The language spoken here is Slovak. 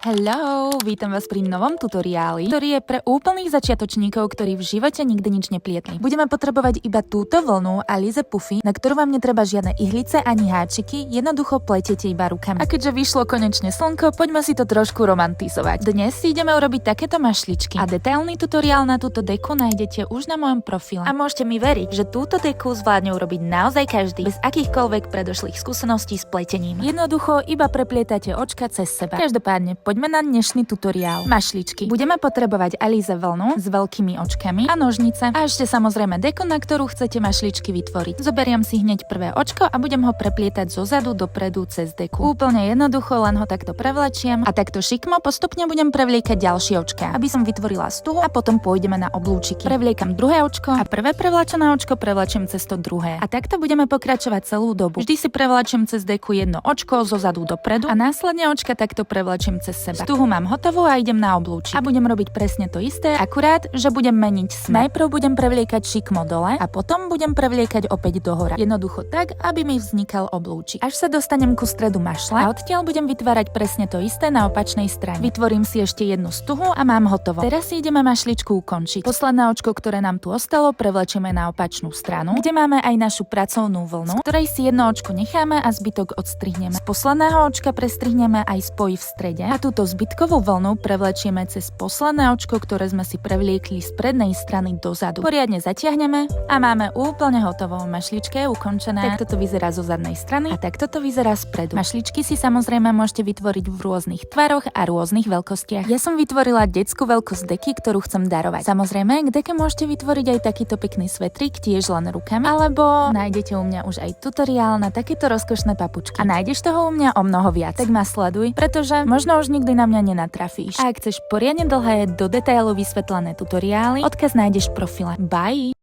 Hello, vítam vás pri novom tutoriáli, ktorý je pre úplných začiatočníkov, ktorí v živote nikdy nič neplietli. Budeme potrebovať iba túto vlnu a Alize Puffy, na ktorú vám netreba žiadne ihlice ani háčiky, jednoducho pletiete iba rukami. A keďže vyšlo konečne slnko, poďme si to trošku romantizovať. Dnes si ideme urobiť takéto mašličky a detailný tutoriál na túto deku nájdete už na mojom profile. A môžete mi veriť, že túto deku zvládne urobiť naozaj každý bez akýchkoľvek predošlých skúseností s pletením. Jednoducho iba preplietate očka cez seba. Každopádne poďme na dnešný tutoriál. Mašličky. Budeme potrebovať Alize vlnu s veľkými očkami a nožnice a ešte samozrejme deku, na ktorú chcete mašličky vytvoriť. Zoberiem si hneď prvé očko a budem ho preplietať zo zadu dopredu cez deku. Úplne jednoducho, len ho takto prevlečiem a takto šikmo postupne budem prevliekať ďalšie očka, aby som vytvorila stuhu a potom pôjdeme na oblúčiky. Prevliekam druhé očko a prvé prevlečené očko prevlečiem cez to druhé. A takto budeme pokračovať celú dobu. Vždy si prevlečiem cez deku jedno očko zo zadu dopredu a následne očka takto prevlečiem cez seba. Stuhu mám hotovú a idem na oblúčik. A budem robiť presne to isté, akurát, že budem meniť smer. Najprv budem prevliekať šikmo dole a potom budem prevliekať opäť dohora. Jednoducho tak, aby mi vznikal oblúčik. Až sa dostanem ku stredu mašle a odtiaľ budem vytvárať presne to isté na opačnej strane. Vytvorím si ešte jednu stuhu a mám hotovo. Teraz si ideme mašličku ukončiť. Posledné očko, ktoré nám tu ostalo, prevlečieme na opačnú stranu, kde máme aj našu pracovnú vlnu, z ktorej si jedno očko necháme a zbytok odstrihneme. Z posledného očka prestrihneme aj spoj v strede a túto zbytkovú vlnu prevlečieme cez posledné očko, ktoré sme si prevliekli z prednej strany dozadu. Poriadne zatiahneme a máme úplne hotovo. Mašlička je ukončená. Takto to vyzerá zo zadnej strany a takto to vyzerá spredu. Mašličky si samozrejme môžete vytvoriť v rôznych tvaroch a rôznych veľkostiach. Ja som vytvorila detskú veľkosť deky, ktorú chcem darovať. Samozrejme, k deke môžete vytvoriť aj takýto pekný svetrík, tiež len rukami, alebo nájdete u mňa už aj tutoriál na takéto rozkošné papučky. A nájdeš toho u mňa o mnoho viac. Tak ma sleduj, pretože možno už nikdy na mňa nenatrafíš. A ak chceš poriadne dlhé, do detailu vysvetlené tutoriály, odkaz nájdeš v profile. Bye!